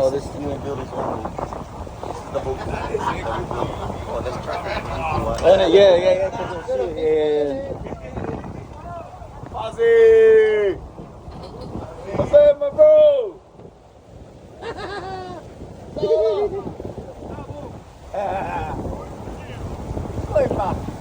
Oh, this new building's on. This is the whole. Oh, that's traffic. Yeah. 'Cause it's shit. Yeah. Ozzy! What's up, my bro? Coi, pá.